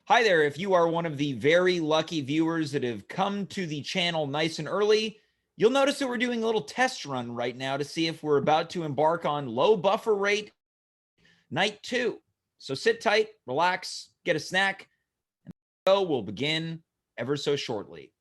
Hi there. If you are one of the very lucky viewers that have come to the channel nice and early, you'll notice that we're doing a little test run right now to see if we're about to embark on low buffer rate night 2. So sit tight, relax, get a snack, and the show will begin ever so shortly.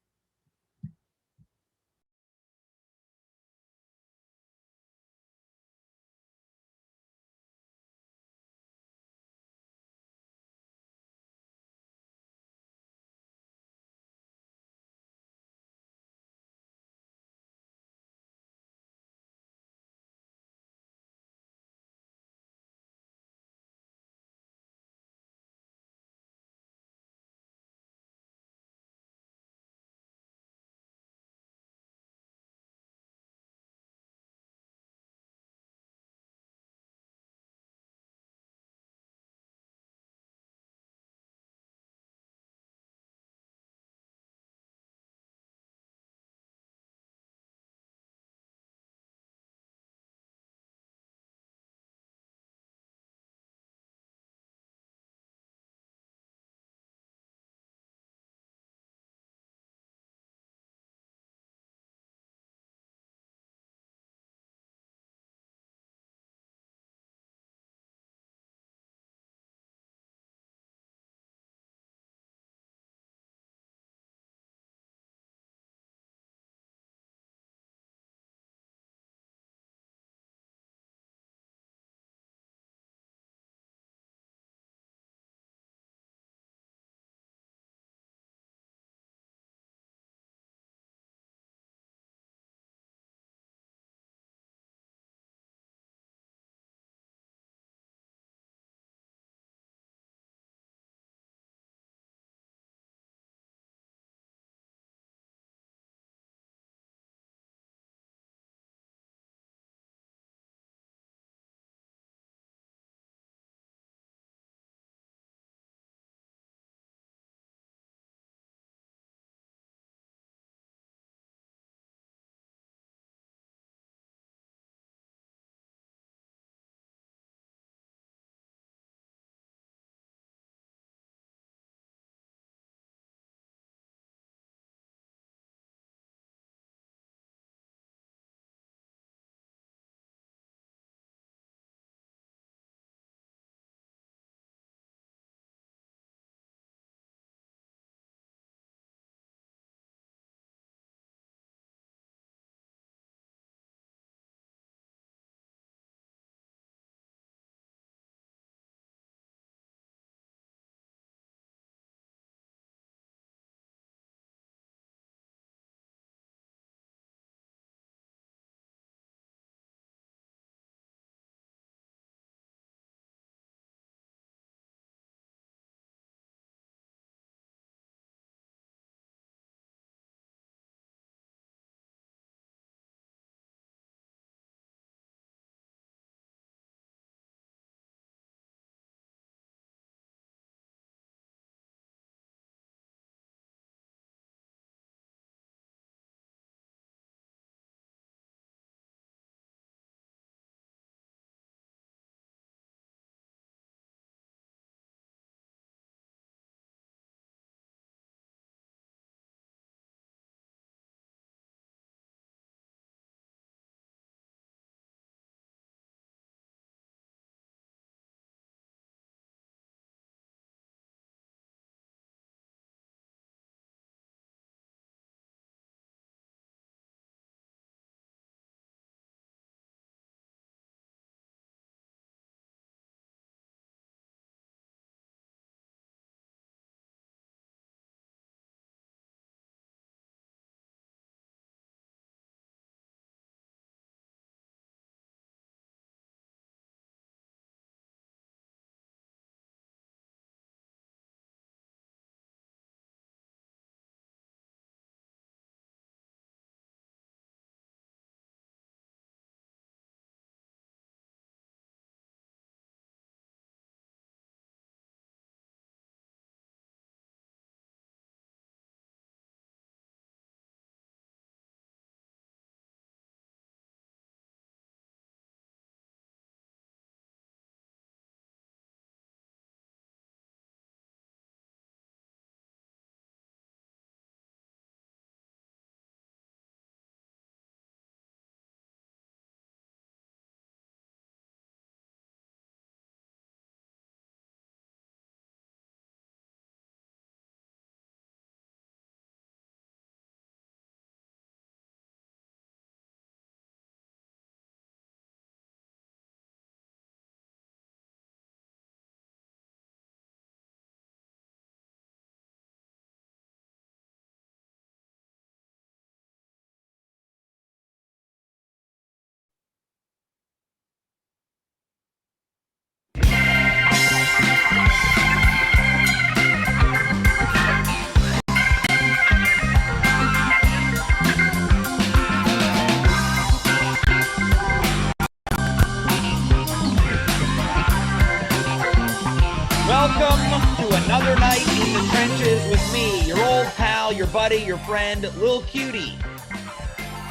your friend, Lil Cutie.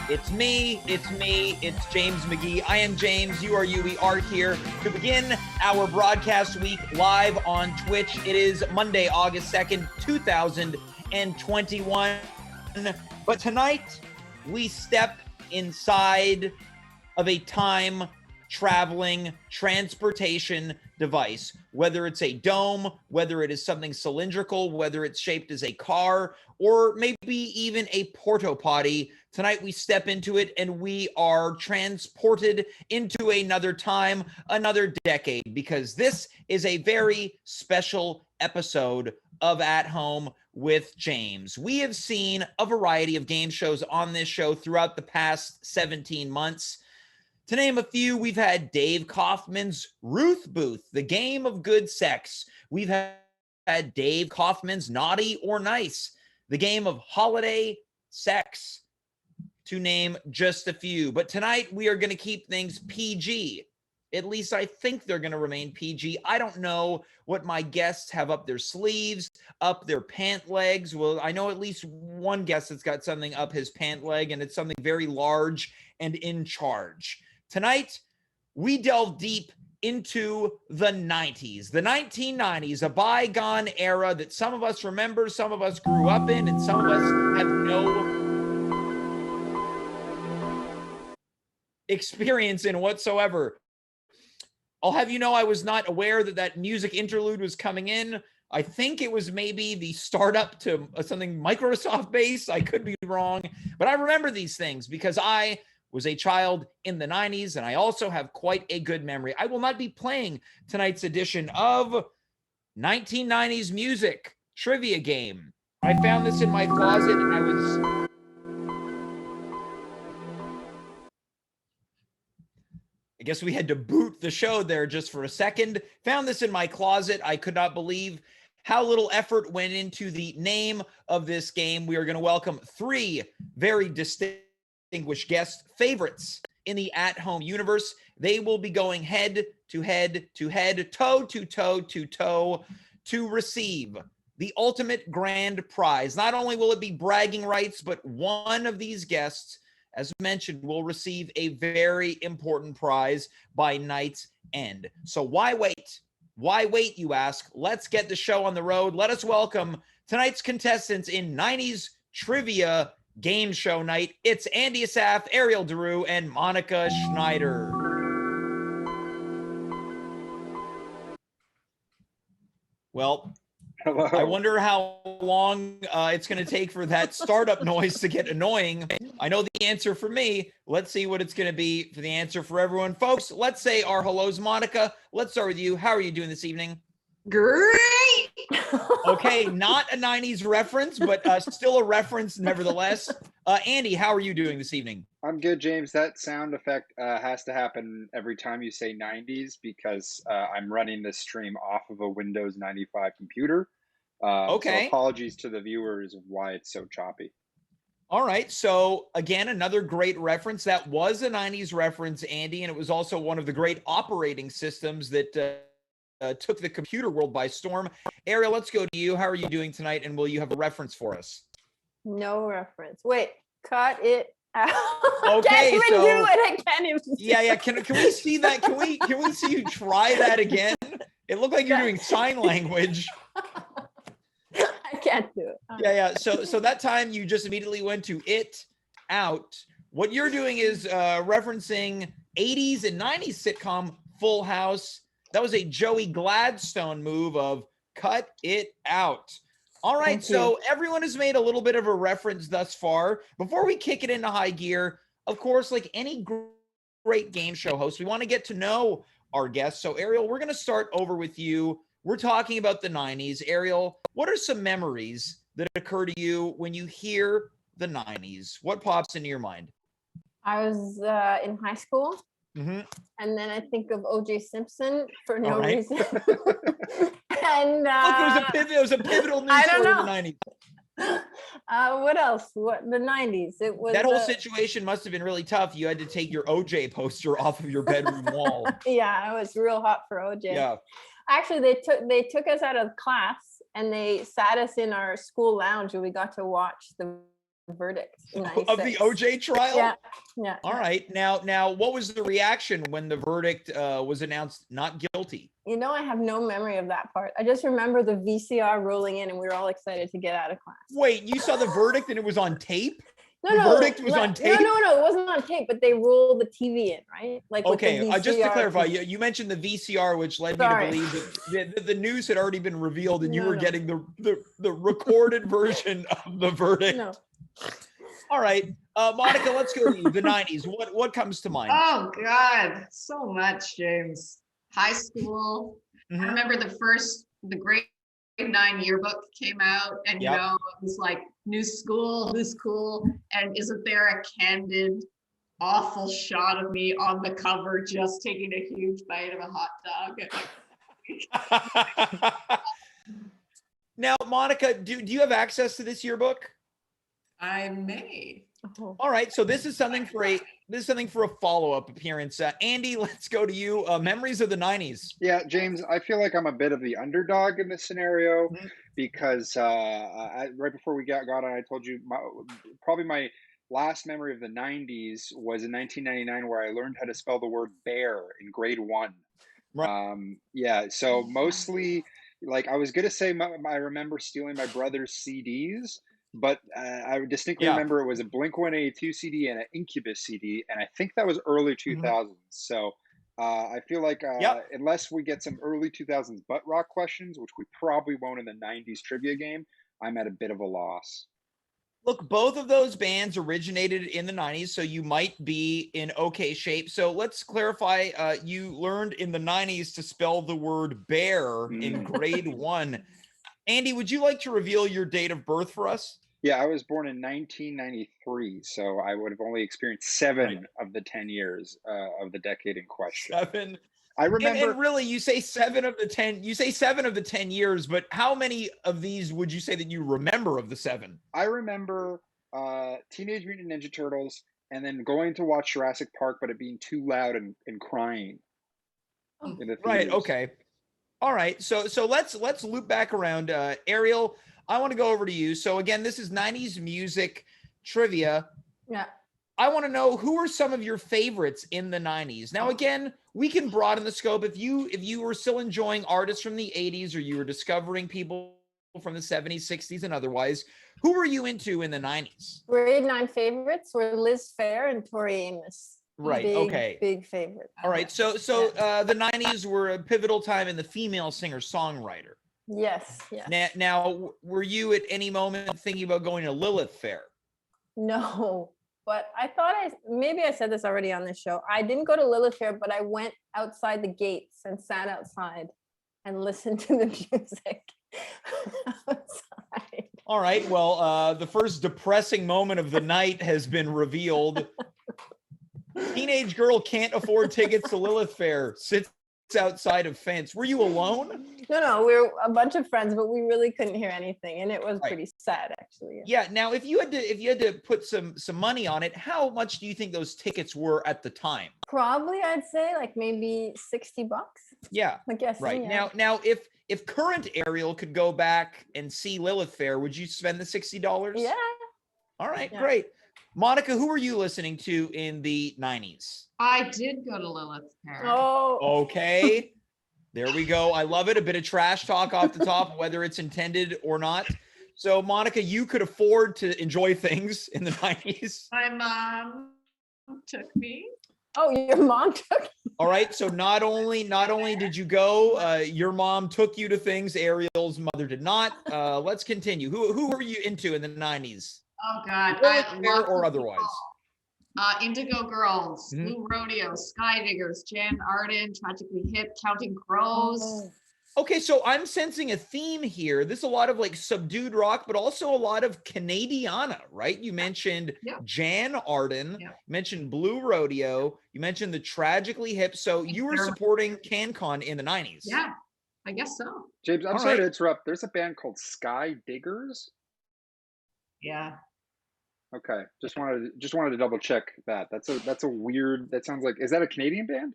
It's me, it's James McGee. I am James, you are you, we are here to begin our broadcast week live on Twitch. It is Monday, August 2nd, 2021. But tonight, we step inside of a time-traveling transportation device, whether it's a dome, whether it is something cylindrical, whether it's shaped as a car, or maybe even a porta potty. Tonight we step into it and we are transported into another time, another decade, because this is a very special episode of At Home with James. We have seen a variety of game shows on this show throughout the past 17 months. To name a few, we've had Dave Kaufman's Ruth Booth, the game of good sex. We've had Dave Kaufman's Naughty or Nice, the game of holiday sex, to name just a few. But tonight we are going to keep things PG. At least I think they're going to remain PG. I don't know what my guests have up their sleeves, up their pant legs. Well, I know at least one guest that's got something up his pant leg, and it's something very large and in charge. Tonight, we delve deep into the 90s, the 1990s, a bygone era that some of us remember, some of us grew up in, and some of us have no experience in whatsoever. I'll have you know, I was not aware that music interlude was coming in. I think it was maybe the startup to something Microsoft based. I could be wrong, but I remember these things because I was a child in the 90s, and I also have quite a good memory. I will not be playing tonight's edition of 1990s Music Trivia Game. I found this in my closet, and I guess we had to boot the show there just for a second. Found this in my closet. I could not believe how little effort went into the name of this game. We are going to welcome three very distinguished guest favorites in the At Home universe. They will be going head to head to head, toe to toe to toe to receive the ultimate grand prize. Not only will it be bragging rights, but one of these guests, as mentioned, will receive a very important prize by night's end. So why wait? Why wait, you ask? Let's get the show on the road. Let us welcome tonight's contestants in 90s Trivia Game Show Night. It's Andy Assaf, Ariel Daru, and Monika Schneider. Well, hello. I wonder how long it's going to take for that startup noise to get annoying. I know the answer for me. Let's see what it's going to be for the answer for everyone. Folks, let's say our hellos. Monika, let's start with you. How are you doing this evening? Great. Okay, not a 90s reference, but still a reference nevertheless. Andy, how are you doing this evening? I'm good, James. That sound effect has to happen every time you say 90s because I'm running this stream off of a Windows 95 computer. Okay. So apologies to the viewers of why it's so choppy. All right. So again, another great reference. That was a 90s reference, Andy, and it was also one of the great operating systems that took the computer world by storm. Ariel, let's go to you. How are you doing tonight? And will you have a reference for us? No reference. Wait, cut it out. Okay, can't even do it. I can't even do yeah. Can we see that? Can we see you try that again? It looked like you're doing sign language. I can't do it. Yeah. So that time you just immediately went to it out. What you're doing is referencing 80s and 90s sitcom Full House. That was a Joey Gladstone move of cut it out. All right, so everyone has made a little bit of a reference thus far. Before we kick it into high gear, of course, like any great game show host, we want to get to know our guests. So Ariel, we're going to start over with you. We're talking about the 90s. Ariel, what are some memories that occur to you when you hear the 90s? What pops into your mind? I was in high school. Mm-hmm. And then I think of O.J. Simpson for no reason. And it was a pivotal news story in the 90s. What else? What the 90s? It was that whole situation must have been really tough. You had to take your OJ poster off of your bedroom wall. Yeah, it was real hot for OJ. Yeah. Actually, they took us out of class and they sat us in our school lounge and we got to watch the verdict in of the 96. OJ trial? Yeah, yeah. All right. Now, what was the reaction when the verdict was announced not guilty? You know, I have no memory of that part. I just remember the VCR rolling in and we were all excited to get out of class. Wait, you saw the verdict and it was on tape? No, The verdict was on tape? No, it wasn't on tape, but they rolled the TV in, right? Like okay, just to clarify, TV. you mentioned the VCR, which led me to believe that the news had already been revealed and you were getting the recorded version of the verdict. No. All right, Monika, let's go to you. The 90s. What comes to mind? Oh God, so much, James. High school. I remember the grade 9 yearbook came out, and you know, it was like new school, who's cool, and isn't there a candid, awful shot of me on the cover just taking a huge bite of a hot dog? Now, Monika, do you have access to this yearbook? I may. All right, so this is something for a follow-up appearance. Andy, let's go to you. Memories of the 90s. Yeah, James, I feel like I'm a bit of the underdog in this scenario because right before we got on, I told you probably my last memory of the 90s was in 1999 where I learned how to spell the word bear in grade 1. Right. Yeah, so mostly, like, I was going to say I remember stealing my brother's CDs, but I distinctly remember it was a Blink-182 CD and an Incubus CD, and I think that was early 2000s. So I feel like unless we get some early 2000s butt rock questions, which we probably won't in the 90s trivia game, I'm at a bit of a loss. Look, both of those bands originated in the 90s, so you might be in okay shape. So let's clarify, you learned in the 90s to spell the word bear in grade 1. Andy, would you like to reveal your date of birth for us? Yeah, I was born in 1993, so I would have only experienced 7 of the 10 years of the decade in question. 7. I remember. And really, you say 7 of the 10. You say 7 of the 10 years, but how many of these would you say that you remember of the 7? I remember Teenage Mutant Ninja Turtles, and then going to watch Jurassic Park, but it being too loud and crying. In the right. Okay. All right. So let's loop back around. Ariel, I want to go over to you. So again, this is 90s music trivia. Yeah. I want to know, who are some of your favorites in the 90s? Now, again, we can broaden the scope. If you were still enjoying artists from the 80s, or you were discovering people from the 70s, 60s, and otherwise, who were you into in the 90s? Grade 9 favorites were Liz Phair and Tori Amos. Right. Okay. Big favorite. All right. So the 90s were a pivotal time in the female singer-songwriter. Yes. Now, were you at any moment thinking about going to Lilith Fair? No, but I thought maybe I said this already on this show. I didn't go to Lilith Fair, but I went outside the gates and sat outside and listened to the music outside. All right. Well, the first depressing moment of the night has been revealed. Teenage girl can't afford tickets to Lilith Fair, sits outside of fence. Were you alone? No, we were a bunch of friends, but we really couldn't hear anything, and it was pretty sad, actually. Yeah. Now, if you had to put some money on it, how much do you think those tickets were at the time? Probably, I'd say like maybe $60. Yeah. I guess. Right. Yeah. Now, if current Ariel could go back and see Lilith Fair, would you spend the $60? Yeah. All right. Yeah. Great. Monika, who were you listening to in the 90s? I did go to Lilith Fair. Oh. Okay. There we go. I love it. A bit of trash talk off the top, whether it's intended or not. So, Monika, you could afford to enjoy things in the 90s. My mom took me. Oh, your mom took you? All right. So not only did you go, your mom took you to things. Ariel's mother did not. Let's continue. Who were you into in the 90s? Oh God, Fair or otherwise? Indigo Girls, Blue Rodeo, Sky Diggers, Jan Arden, Tragically Hip, Counting Crows. Okay, so I'm sensing a theme here. This is a lot of like subdued rock, but also a lot of Canadiana, right? You mentioned Jan Arden, you mentioned Blue Rodeo, you mentioned the Tragically Hip. So you were supporting CanCon in the 90s. Yeah, I guess so. James, I'm sorry to interrupt. There's a band called Sky Diggers. Yeah. Okay, just wanted to double check that. That's a weird. That sounds like, is that a Canadian band?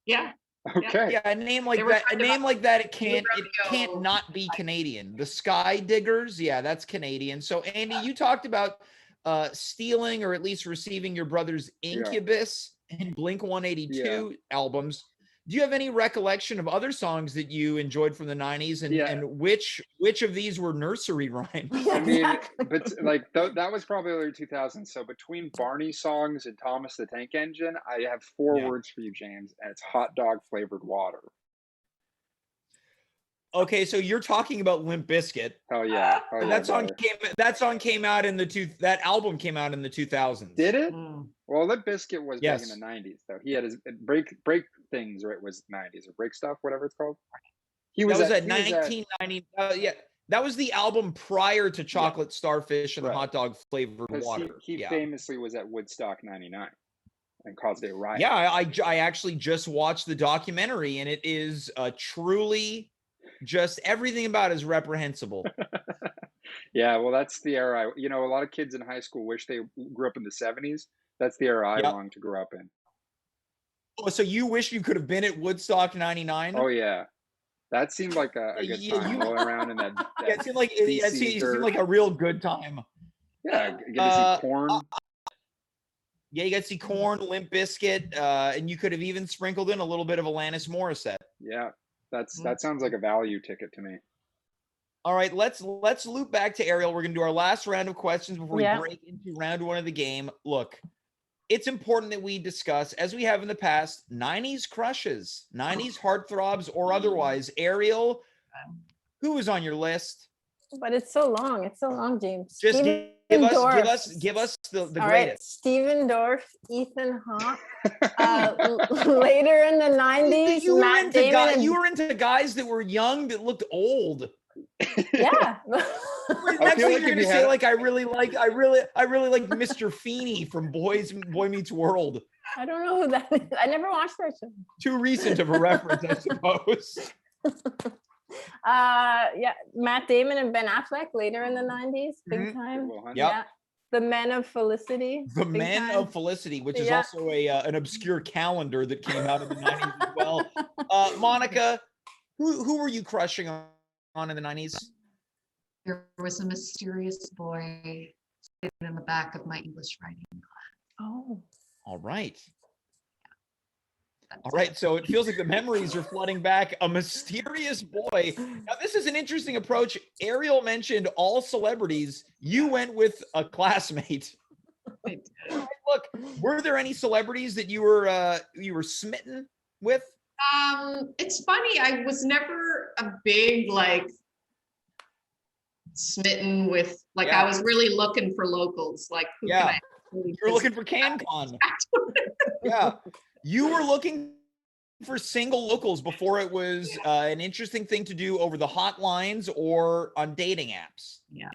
Yeah. Okay. Yeah, a name like They were that. A talking name about like that. It New can't Rodeo. not be Canadian. The Sky Diggers. Yeah, that's Canadian. So Andy, you talked about stealing or at least receiving your brother's Yeah. Incubus and Blink 182 albums. Do you have any recollection of other songs that you enjoyed from the 90s, and which of these were nursery rhymes? I mean, Exactly. but like that was probably early 2000s. So between Barney songs and Thomas the Tank Engine, I have four Yeah. words for you, James, and it's hot dog flavored water. Okay, so you're talking about Limp Bizkit. Oh yeah. Oh yeah. That song came out in that album came out in the 2000s. Did it? Mm. Well, Limp Bizkit was back in Yes. the 90s, though. He had his break things, right? Was 90s or break stuff, whatever it's called. He was That was at at 1990. Yeah, that was the album prior to Chocolate Starfish and the Right. hot dog flavored because water. he Yeah. famously was at Woodstock '99 and caused a riot. Yeah, I actually just watched the documentary, and it is truly just everything about it is reprehensible. Yeah, well, that's the era. A lot of kids in high school wish they grew up in the '70s. That's the era I Yep. long to grow up in. Oh, so you wish you could have been at Woodstock '99? Oh yeah, that seemed like a good time rolling around in that. Yeah, it seemed like it seemed like a real good time. Yeah, get to see Corn. Yeah, you got to see Corn, Limp Bizkit, and you could have even sprinkled in a little bit of Alanis Morissette. Yeah, that sounds like a value ticket to me. All right, let's loop back to Ariel. We're going to do our last round of questions before we Yeah. break into round one of the game. Look, it's important that we discuss, as we have in the past, 90s crushes, 90s heartthrobs or otherwise. Ariel, who is on your list? But it's so long. It's so long, James. Just Stephen give Dorff. us the All greatest. right, Stephen Dorff, Ethan Hawke. Later in the 90s, You Matt Damon. And, you were into guys that were young that looked old. yeah. Next feel thing like you're if gonna you say, had- like, I really like Mr. Feeney from Boy Meets World. I don't know who that is. I never watched that show. Too recent of a reference, I suppose. Yeah, Matt Damon and Ben Affleck later in the 90s, big Mhm. time. Will Hunting. Yep. Yeah. The Men of Felicity. The big Men time. of Felicity, which is Yeah. also an obscure calendar that came out in the 90s as well. Monica, who were you crushing on in the 90s? There was a mysterious boy sitting in the back of my English writing class. Oh. All right. That's All right, so it feels like the memories are flooding back. A mysterious boy. Now, this is an interesting approach. Ariel mentioned all celebrities. You went with a classmate. it. Look, were there any celebrities that you were smitten with? It's funny. I was never a big smitten with Yeah. I was really looking for locals. Like who Yeah. can I really You're looking for CanCon. Yeah. You were looking for single locals before it was an interesting thing to do over the hotlines or on dating apps. Yeah.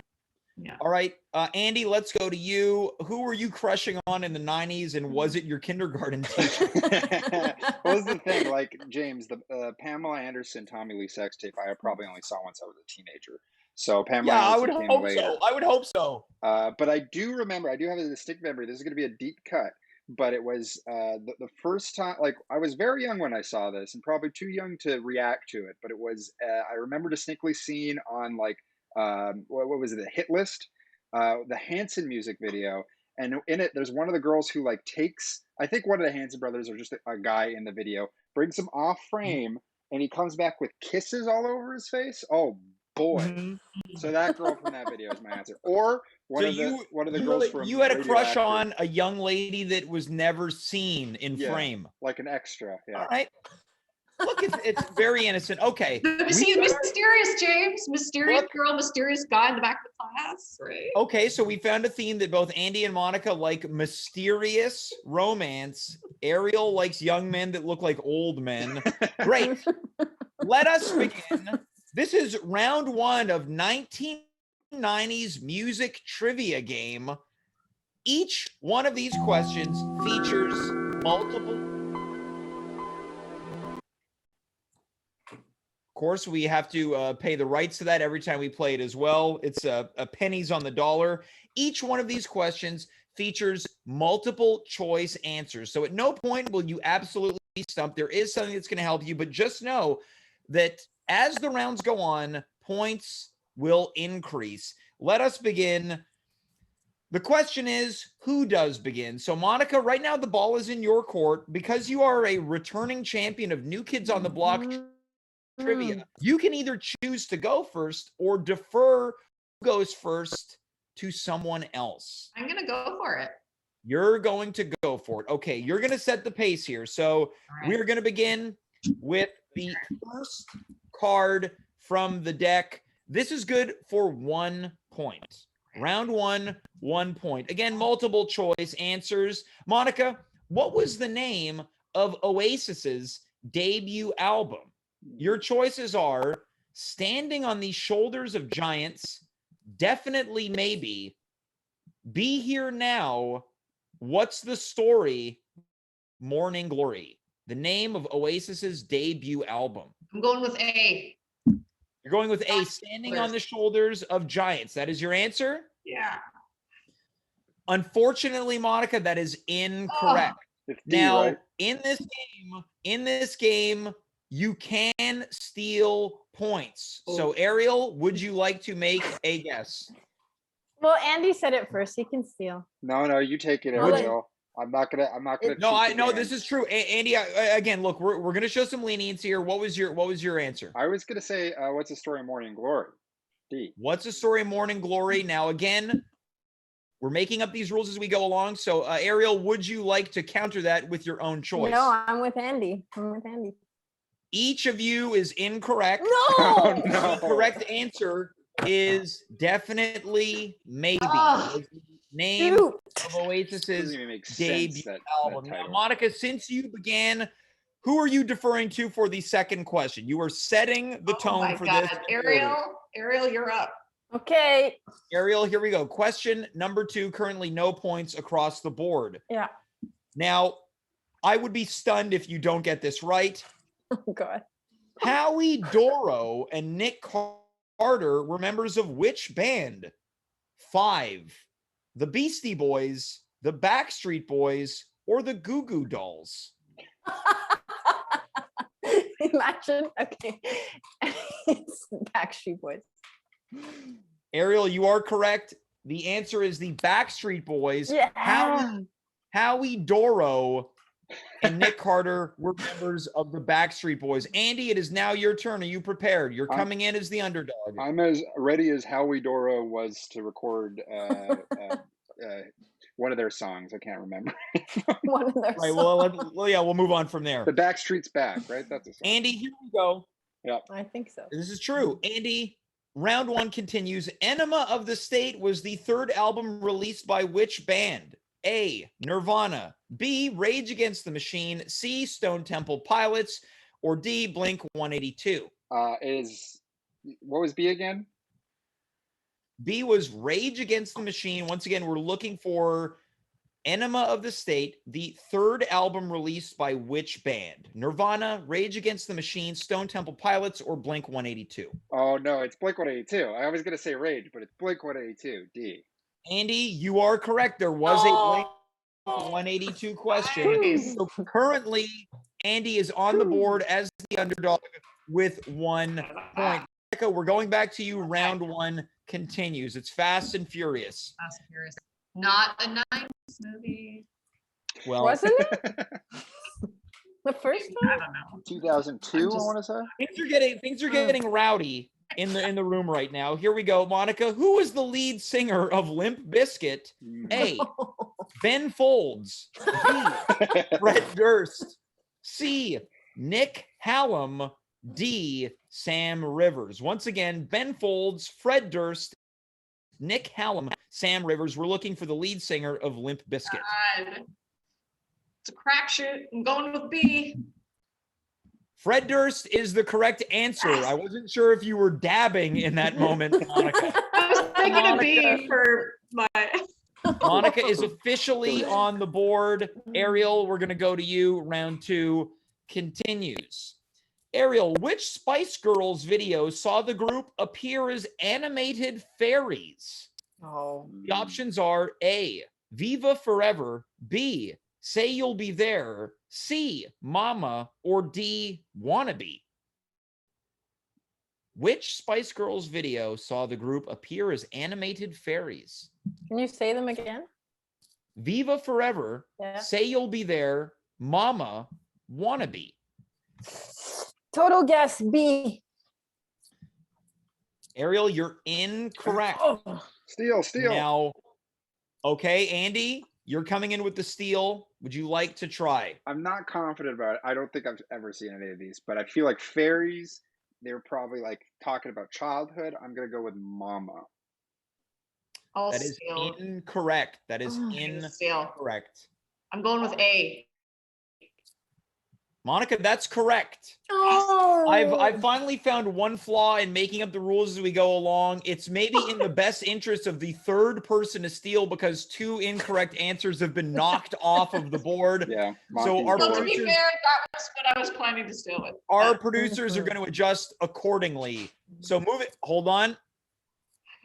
Yeah. All right. Andy, let's go to you. Who were you crushing on in the 90s, and was it your kindergarten teacher? What was the thing? Like, James, the Pamela Anderson, Tommy Lee sex tape, I probably only saw once I was a teenager. So Pamela Yeah, I Anderson would came hope later. so. I would hope so. But I do remember, I do have a distinct memory. This is going to be a deep cut, but it was the first time, like, I was very young when I saw this and probably too young to react to it. But it was, I remember distinctly seeing on, like, what was it, the hit list, the Hanson music video. And in it, there's one of the girls who, like, takes, I think one of the Hanson brothers or just a guy in the video, brings him off frame, and he comes back with kisses all over his face. Oh, boy. Mhm. So that girl from that video is my answer. Or one of the girls from you had a crush Radioactive, on a young lady that was never seen in Yeah. frame. like an extra. Yeah. All right. Look, it's very innocent. Okay. See, mysterious James, mysterious Look. girl, mysterious guy in the back of the class, right? Okay, so we found a theme that both Andy and Monica like mysterious romance. Ariel likes young men that look like old men. Great. Let us begin. This is round one of 1990s music trivia game. Each one of these questions features multiple. Of course, we have to pay the rights to that every time we play it as well. It's a pennies on the dollar. Each one of these questions features multiple choice answers. So at no point will you absolutely stumped. There is something that's going to help you, but just know that as the rounds go on, points will increase. Let us begin. The question is, who does begin? So, Monica, right now the ball is in your court. Because you are a returning champion of New Kids on the Block trivia, you can either choose to go first or defer who goes first to someone else. I'm going to go for it. You're going to go for it. Okay, you're going to set the pace here. So we're going to begin with the first card from the deck. This is good for 1 point. Round 1, 1 point. Again, multiple choice answers. Monica, what was the name of Oasis's debut album? Your choices are Standing on the Shoulders of Giants, Definitely Maybe, Be Here Now, What's the Story, Morning Glory. The name of Oasis's debut album. I'm going with A. You're going with A, Standing on the Shoulders of Giants. That is your answer? Yeah. Unfortunately, Monica, that is incorrect. It's D, Now, right? in this game, you can steal points. So, Ariel, would you like to make a guess? Well, Andy said it first. He can steal. No, you take it, Would Ariel. I'm not gonna. No, cheat I know again. this is true. Andy, again, look, we're gonna show some leniency here. What was your answer? I was gonna say, what's the story of Morning Glory? D. What's the story of Morning Glory? Now, again, we're making up these rules as we go along. So, Ariel, would you like to counter that with your own choice? No, I'm with Andy. Each of you is incorrect. No. Oh, The no. correct answer is Definitely Maybe. Oh. Was the name Shoot. of Oasis's Doesn't even make sense, debut that album. Now, title. Monica, since you began, who are you deferring to for the second question? You are setting the Oh my tone for God. this. Ariel, you're up. Okay. Ariel, here we go. Question number 2, currently no points across the board. Yeah. Now, I would be stunned if you don't get this right. Oh, God. Howie Doro and Nick Carter were members of which band? 5, the Beastie Boys, the Backstreet Boys, or the Goo Goo Dolls? Imagine. Okay. It's Backstreet Boys. Ariel, you are correct. The answer is the Backstreet Boys. Yeah. Howie Doro and Nick Carter were members of the Backstreet Boys. Andy, it is now your turn. Are you prepared? You're coming in as the underdog. I'm as ready as Howie Doro was to record one of their songs. I can't remember. One of their Right. songs. We'll move on from there. The Backstreet's Back, right? That's a song. Andy, here we go. I think so. This is true. Andy, round 1 continues. Enema of the State was the 3rd album released by which band? A, Nirvana, B, Rage Against the Machine, C, Stone Temple Pilots, or D, Blink-182. What was B again? B was Rage Against the Machine. Once again, we're looking for Enema of the State, the 3rd album released by which band? Nirvana, Rage Against the Machine, Stone Temple Pilots, or Blink-182? Oh, no, it's Blink-182. I was going to say Rage, but it's Blink-182, D. Andy, you are correct. There was a Blink-182 question. Nice. So currently, Andy is on the board as the underdog with 1 point. Monica, we're going back to you. Round 1 continues. It's Fast and Furious. Fast and Furious. Not a 90s movie. Well, Wasn't it? The first I one? don't know. 2002, I want to say. things are getting rowdy in the room right now. Here we go. Monica, who was the lead singer of Limp Bizkit? A, Ben Folds. B, Fred Durst. C, Nick Hallam. D, Sam Rivers. Once again, Ben Folds, Fred Durst, Nick Hallam, Sam Rivers. We're looking for the lead singer of Limp Bizkit. God. It's a crapshoot. I'm going with B. Fred Durst is the correct answer. I wasn't sure if you were dabbing in that moment, Monica. I was thinking of B for my. Monica is officially on the board. Ariel, we're going to go to you. Round 2 continues. Ariel, which Spice Girls video saw the group appear as animated fairies? Oh. The options are A, Viva Forever, B, Say You'll Be There, C, Mama, or D, Wannabe? Which Spice Girls video saw the group appear as animated fairies? Can you say them again? Viva Forever, Yeah. Say You'll Be There, Mama, Wannabe. Total guess B. Ariel, you're incorrect. Oh. Steal. Now, okay, Andy, you're coming in with the steal. Would you like to try? I'm not confident about it. I don't think I've ever seen any of these, but I feel like fairies, they're probably like talking about childhood. I'm going to go with Mama. I'll That is steal. incorrect. That is Steal. incorrect. I'm going with A. Monica, that's correct. Oh. I've finally found one flaw in making up the rules as we go along. It's maybe in the best interest of the third person to steal because 2 incorrect answers have been knocked off of the board. Yeah. So our So to be producers, fair, that was what I was planning to steal with. our producers are going to adjust accordingly. So move it. Hold on.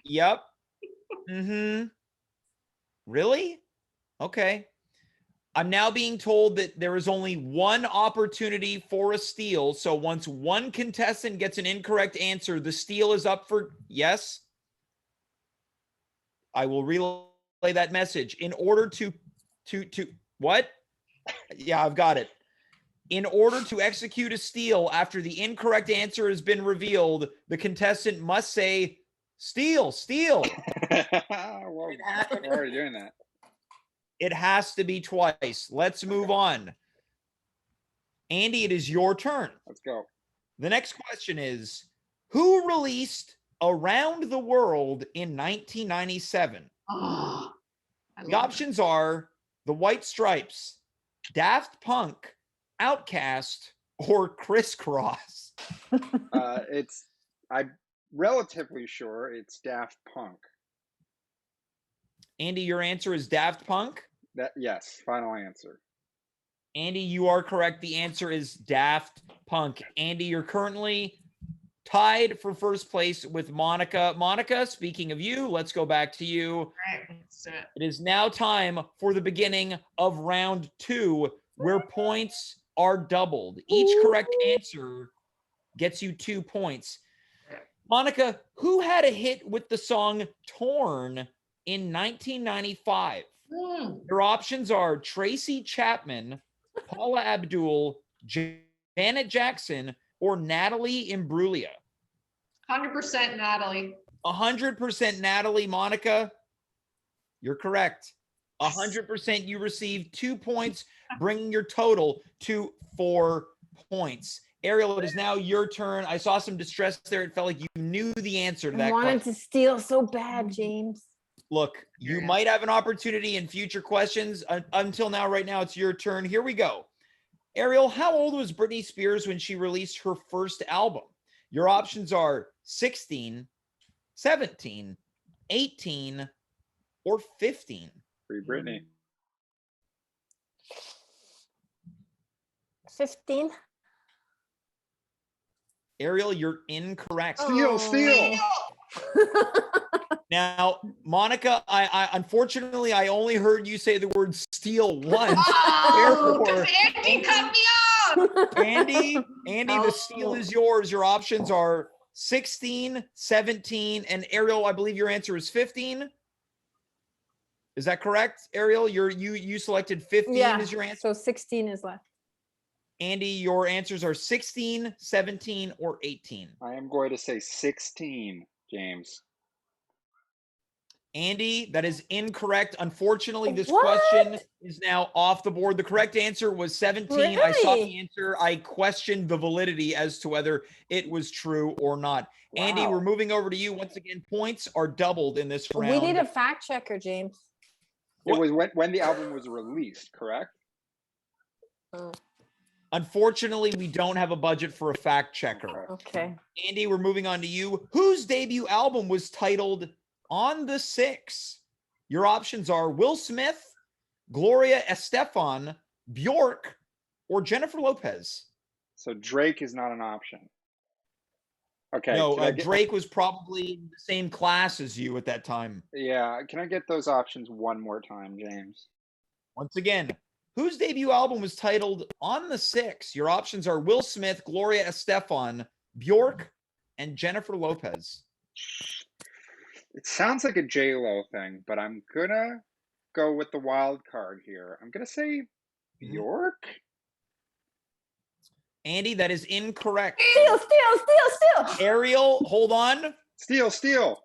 Yep. Really? Okay. I'm now being told that there is only one opportunity for a steal. So once one contestant gets an incorrect answer, the steal is up for yes. I will relay that message. In order to what? Yeah, I've got it. In order to execute a steal after the incorrect answer has been revealed, the contestant must say, steal. Well, we're already doing that. It has to be twice. Let's move on. Andy, it is your turn. Let's go. The next question is, who released Around the World in 1997? Oh, The options are The White Stripes, Daft Punk, Outkast, or Crisscross. I'm relatively sure it's Daft Punk. Andy, your answer is Daft Punk? Yes, final answer. Andy, you are correct. The answer is Daft Punk. Andy, you're currently tied for first place with Monica. Monica, speaking of you, let's go back to you. All right, let's do it. It is now time for the beginning of round 2, where points are doubled. Each correct answer gets you 2 points. Monica, who had a hit with the song Torn in 1995? Your options are Tracy Chapman, Paula Abdul, Janet Jackson, or Natalie Imbruglia. 100% Natalie. 100% Natalie. Monica, you're correct. 100%. You received 2 points, bringing your total to 4 points. Ariel, it is now your turn. I saw some distress there. It felt like you knew the answer to that I wanted question. to steal so bad, James. Look, you might have an opportunity in future questions. Until now, right now, it's your turn. Here we go. Ariel, how old was Britney Spears when she released her first album? Your options are 16, 17, 18, or 15. Free Britney. 15. Ariel, you're incorrect. Steal. Now, Monica, I unfortunately I only heard you say the word steal once. Oh, Therefore, Andy cut me off. Andy, the steal is yours. Your options are 16, 17, and Ariel, I believe your answer is 15. Is that correct, Ariel? You selected 15 as your answer. So 16 is left. Andy, your answers are 16, 17, or 18. I am going to say 16, James. Andy, that is incorrect. Unfortunately, this question is now off the board. The correct answer was 17. Really? I saw the answer. I questioned the validity as to whether it was true or not. Wow. Andy, we're moving over to you. Once again, points are doubled in this round. We need a fact checker, James. It was when the album was released, correct? Unfortunately, we don't have a budget for a fact checker. Okay. Andy, we're moving on to you. Whose debut album was titled On the Six? Your options are Will Smith, Gloria Estefan, Bjork, or Jennifer Lopez. So Drake is not an option. Okay. No, Drake was probably in the same class as you at that time. Yeah. Can I get those options one more time, James? Once again, whose debut album was titled On the Six? Your options are Will Smith, Gloria Estefan, Bjork, and Jennifer Lopez. It sounds like a J-Lo thing, but I'm gonna go with the wild card here. I'm gonna say Bjork. Andy, that is incorrect. Steal. Ariel, hold on. Steal.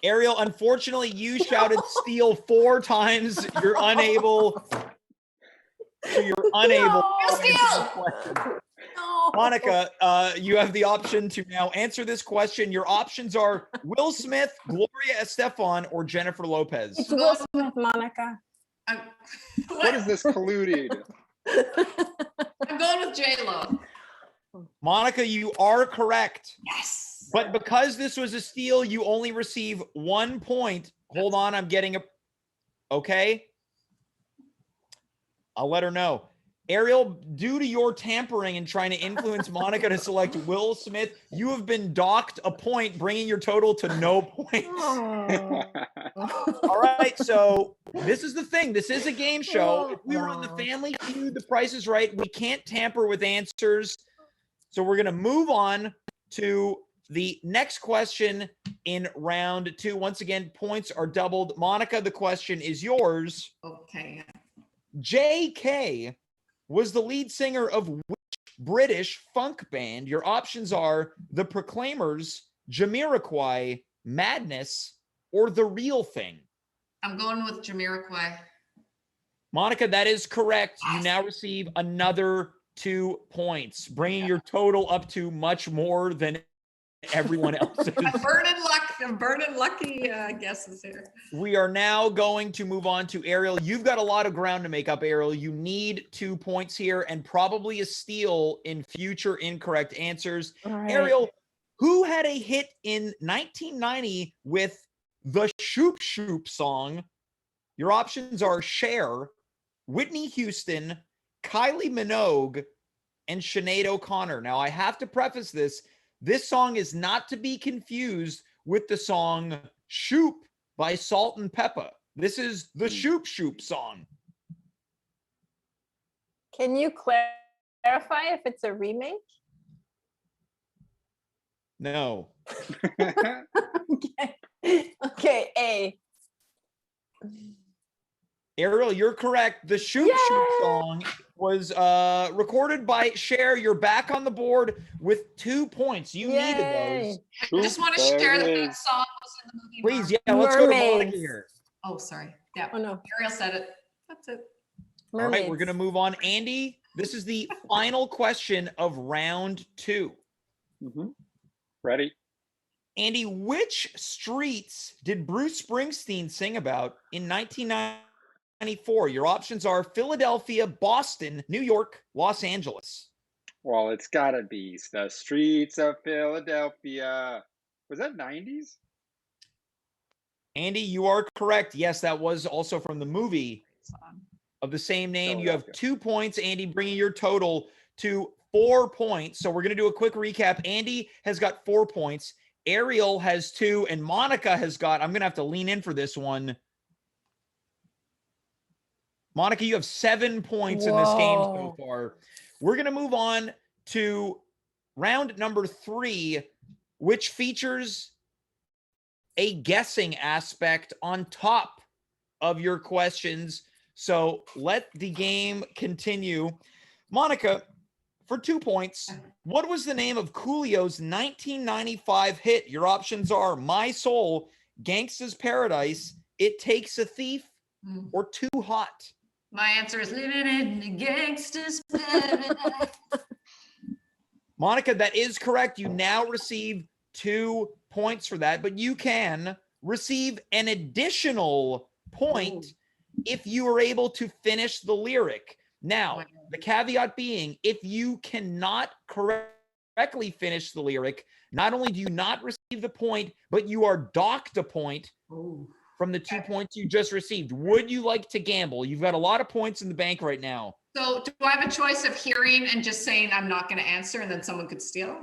Ariel, unfortunately, you shouted steal 4 times. You're unable. So you're unable. No. to answer this question. No. Monica, you have the option to now answer this question. Your options are Will Smith, Gloria Estefan, or Jennifer Lopez. It's Will Smith, Monica. What is this colluding? I'm going with J-Lo. Monica, you are correct. Yes. But because this was a steal, you only receive 1 point. Hold on, I'm getting a... Okay. I'll let her know. Ariel, due to your tampering and trying to influence Monica to select Will Smith, you have been docked a point, bringing your total to no points. Oh. All right, so this is the thing. This is a game show. If we were on the Family Feud, The Price is Right, we can't tamper with answers. So we're going to move on to the next question in round 2. Once again, points are doubled. Monica, the question is yours. Okay. JK was the lead singer of which British funk band? Your options are The Proclaimers, Jamiroquai, Madness, or The Real Thing. I'm going with Jamiroquai. Monica, that is correct. You now receive another 2 points, bringing your total up to much more than everyone else's. I'm burning lucky guesses here. We are now going to move on to Ariel. You've got a lot of ground to make up, Ariel. You need 2 points here and probably a steal in future incorrect answers. Right. Ariel, who had a hit in 1990 with the Shoop Shoop song? Your options are Cher, Whitney Houston, Kylie Minogue, and Sinead O'Connor. Now, I have to preface this. This song is not to be confused with the song Shoop by Salt and Pepper. This is the Shoop Shoop song. Can you clarify if it's a remake? No. Okay, A. Ariel, you're correct. The Shoop Shoop song was recorded by Cher. You're back on the board with 2 points. You needed those. I just want to share that that song was in the movie. Please, Marvel. yeah, let's go to Mermaids. Monica here. Oh, sorry. Yeah. Oh no. Ariel said it. That's it. All right, we're Mermaids. going to move on. Andy, this is the final question of round 2. Ready? Andy, which streets did Bruce Springsteen sing about in 1994? Your options are Philadelphia, Boston, New York, Los Angeles. Well, it's gotta be the streets of Philadelphia. Was that 90s? Andy, you are correct. Yes, that was also from the movie of the same name. You have 2 points, Andy, bringing your total to 4 points. So we're going to do a quick recap. Andy has got 4 points. Ariel has 2, and Monica has got, I'm going to have to lean in for this one. Monica, you have 7 points in this game so far. We're going to move on to round number 3, which features a guessing aspect on top of your questions. So let the game continue. Monica, for 2 points, what was the name of Coolio's 1995 hit? Your options are My Soul, Gangsta's Paradise, It Takes a Thief, or Too Hot. My answer is Living in the Gangsta's Paradise. Monica, that is correct. You now receive 2 points for that, but you can receive an additional point if you are able to finish the lyric. Now, the caveat being, if you cannot correctly finish the lyric, not only do you not receive the point, but you are docked a point from the 2 points you just received. Would you like to gamble? You've got a lot of points in the bank right now. So do I have a choice of hearing and just saying I'm not going to answer and then someone could steal?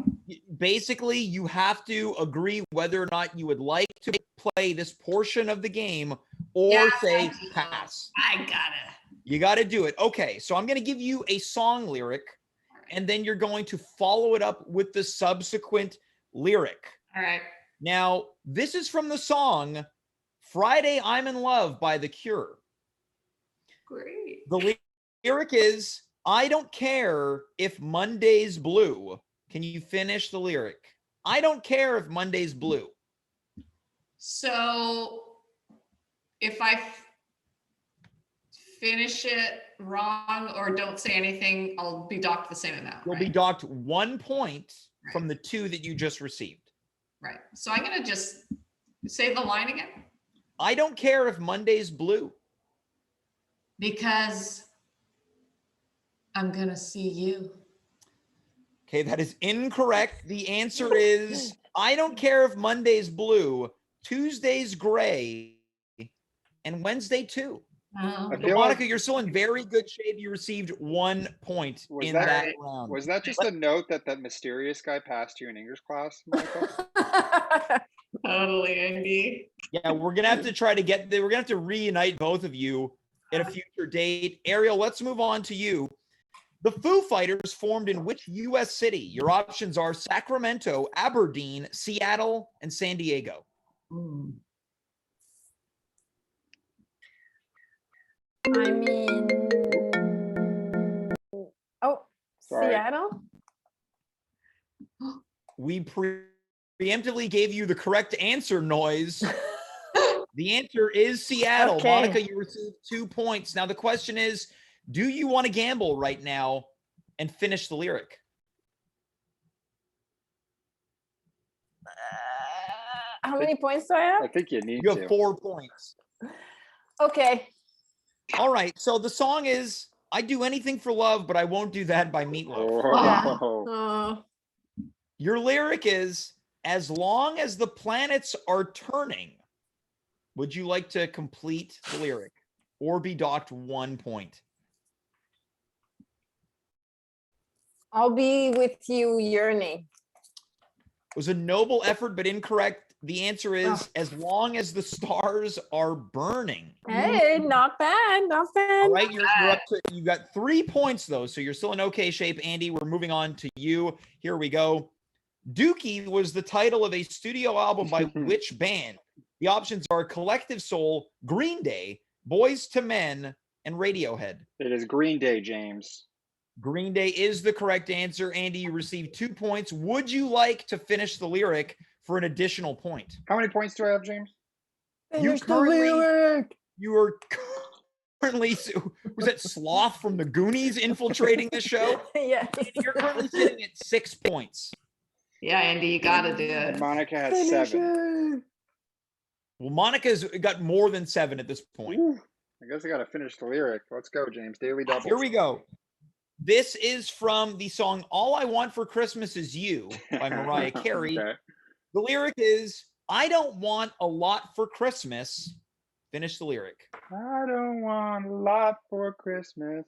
Basically, you have to agree whether or not you would like to play this portion of the game or say pass. I gotta. You got to do it. Okay, so I'm going to give you a song lyric, and then you're going to follow it up with the subsequent lyric. All right. Now, this is from the song Friday I'm in Love by The Cure. Great. The lyric is, I don't care if Monday's blue. Can you finish the lyric? I don't care if Monday's blue. So if I finish it wrong or don't say anything, I'll be docked the same amount. You'll be docked 1 point from the 2 that you just received. Right. So I'm going to just say the line again. I don't care if Monday's blue. Because I'm going to see you. Okay, that is incorrect. The answer is, I don't care if Monday's blue, Tuesday's gray, and Wednesday too. Oh. So Monica, you're still in very good shape. You received 1 point in that round. Was that just a note that mysterious guy passed you in English class, Monica? Totally, Andy. Yeah, we're gonna have to try to get there. We're gonna have to reunite both of you at a future date. Ariel, let's move on to you. The Foo Fighters formed in which U.S. city? Your options are Sacramento, Aberdeen, Seattle, and San Diego. I mean, Sorry. Seattle? We preemptively gave you the correct answer, Noise. The answer is Seattle. Okay. Monica, you received 2 points. Now the question is, do you want to gamble right now and finish the lyric? How many points do I have? I think you need You to. have 4 points. Okay. All right. So the song is I Do Anything for Love, but I Won't Do That by Meatloaf. Oh. Your lyric is, as long as the planets are turning. Would you like to complete the lyric or be docked 1 point? I'll be with you yearning. It was a noble effort, but incorrect. The answer is, as long as the stars are burning. Hey, not bad, not bad. All right, you're up to, you got 3 points though, so you're still in okay shape. Andy, we're moving on to you. Here we go. Dookie was the title of a studio album by which band? The options are Collective Soul, Green Day, Boys to Men, and Radiohead. It is Green Day, James. Green Day is the correct answer. Andy, you received 2 points. Would you like to finish the lyric for an additional point? How many points do I have, James? You are currently, was that Sloth from the Goonies infiltrating the show? Yes. You're currently sitting at 6 points. Yeah, Andy, you got to do it. Monica has 7. Well, Monica's got more than 7 at this point. Ooh, I guess I got to finish the lyric. Let's go, James. Daily double. Here we go. This is from the song All I Want for Christmas Is You by Mariah Carey. Okay. The lyric is, I don't want a lot for Christmas. Finish the lyric. I don't want a lot for Christmas.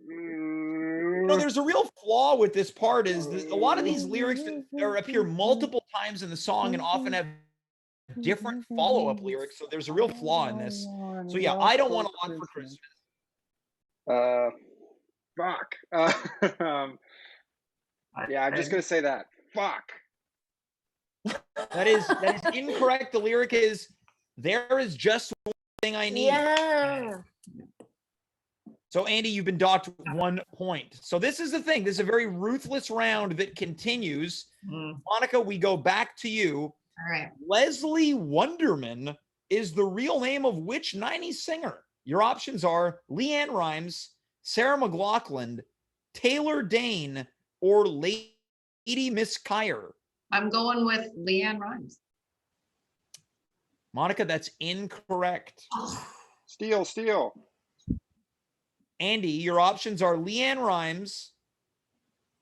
You know, there's a real flaw with this part is that a lot of these lyrics appear multiple times in the song and often have different follow-up lyrics. So there's a real flaw in this. So yeah, I don't want a lot for Christmas. Fuck. Yeah, I'm just gonna say that. Fuck. That is incorrect. The lyric is, there is just one thing I need. Yeah. So Andy, you've been docked 1 point. So this is the thing. This is a very ruthless round that continues. Monica, we go back to you. All right. Leslie Wonderman is the real name of which 90s singer? Your options are Leanne Rimes, Sarah McLachlan, Taylor Dane, or Lady Miss Kyer. I'm going with Leanne Rimes. Monica, that's incorrect. Steal. Andy, your options are Leanne Rimes,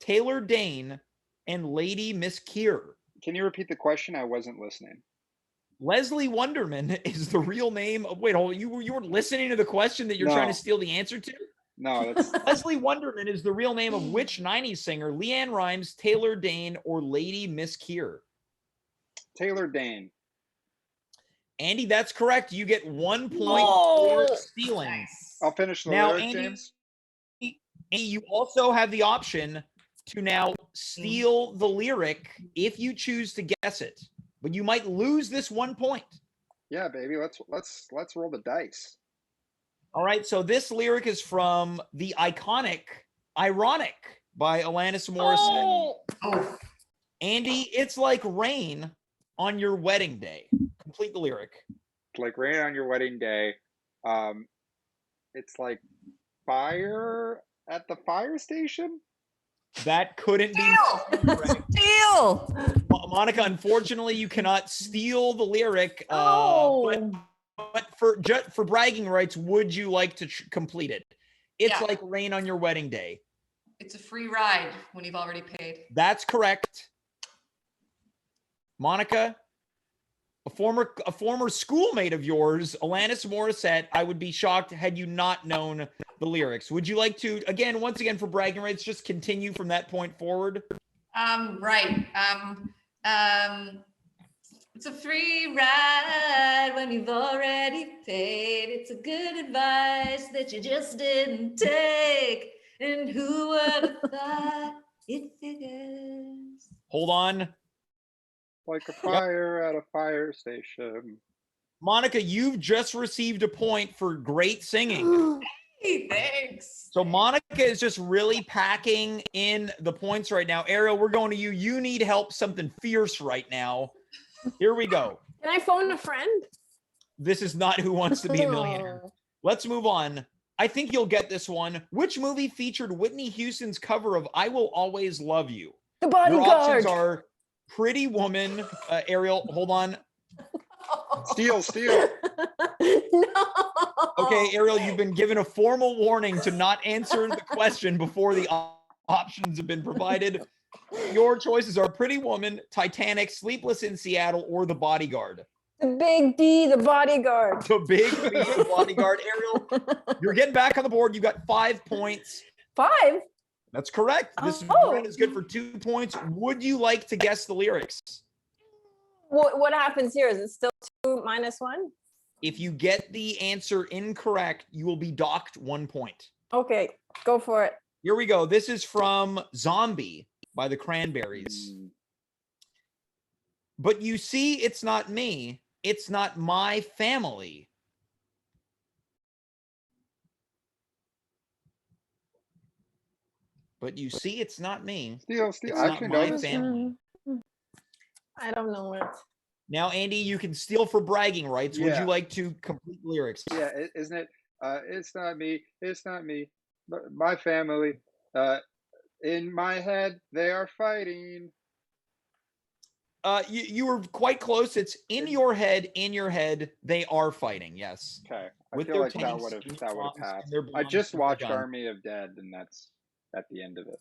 Taylor Dane, and Lady Miss Kyer. Can you repeat the question? I wasn't listening. Leslie Wonderman is the real name of, wait, hold on, you weren't listening to the question that you're trying to steal the answer to? No, that's Leslie Wonderman is the real name of which 90s singer? Leanne Rimes, Taylor Dane, or Lady Miss Kyer? Taylor Dane. Andy, that's correct. You get 1 point Oh, for stealing. Nice. I'll finish the Now, lyric, Andy, James. Andy, you also have the option to now steal the lyric if you choose to guess it, but you might lose this 1 point. Yeah, baby. Let's roll the dice. All right, so this lyric is from the iconic "Ironic" by Alanis Morissette. Oh, Andy, it's like rain on your wedding day. Complete the lyric. It's like rain on your wedding day. It's like fire at the fire station. That couldn't be correct. steal. Monica, unfortunately, you cannot steal the lyric. Oh, But for bragging rights, would you like to complete it? It's Yeah. like rain on your wedding day. it's a free ride when you've already paid. That's correct. Monica, a former schoolmate of yours, Alanis Morissette, I would be shocked had you not known the lyrics. Would you like to, once again, for bragging rights, just continue from that point forward? Right. It's a free ride when you've already paid. It's a good advice that you just didn't take. And who would have thought it figures? Hold on. Like a fire at a fire station. Monica, you've just received a point for great singing. Hey, thanks. So Monica is just really packing in the points right now. Ariel, we're going to you. You need help, something fierce right now. Here we go. can I phone a friend? This is not Who Wants to Be a Millionaire. Let's move on. I think you'll get this one. Which movie featured Whitney Houston's cover of I Will Always Love You? The Your options Bodyguard. are Pretty Woman. Ariel, hold on. Steal. No. Okay, Ariel, you've been given a formal warning to not answer the question before the options have been provided. Your choices are Pretty Woman, Titanic, Sleepless in Seattle, or The Bodyguard. The Big D, The Bodyguard. The Big B, The Bodyguard. Ariel, you're getting back on the board. You got 5 points. 5. That's correct. This Oh. round is good for 2 points. Would you like to guess the lyrics? What happens here? Is it still 2 minus 1? If you get the answer incorrect, you will be docked 1 point. Okay, go for it. Here we go. This is from Zombie by the Cranberries. But you see, it's not me. It's not my family. But you see, it's not me. Steal. It's I not can my know this. family. I don't know it. Now, Andy, you can steal for bragging rights. Would Yeah. you like to complete lyrics? Yeah, isn't it? It's not me. It's not me. But my family. In my head, they are fighting. You were quite close. It's in your head, they are fighting. Yes. Okay, I With feel their like that tanks would have and their bombs passed. and their I bombs just and their watched guns. Army of Dead, and that's at the end of it.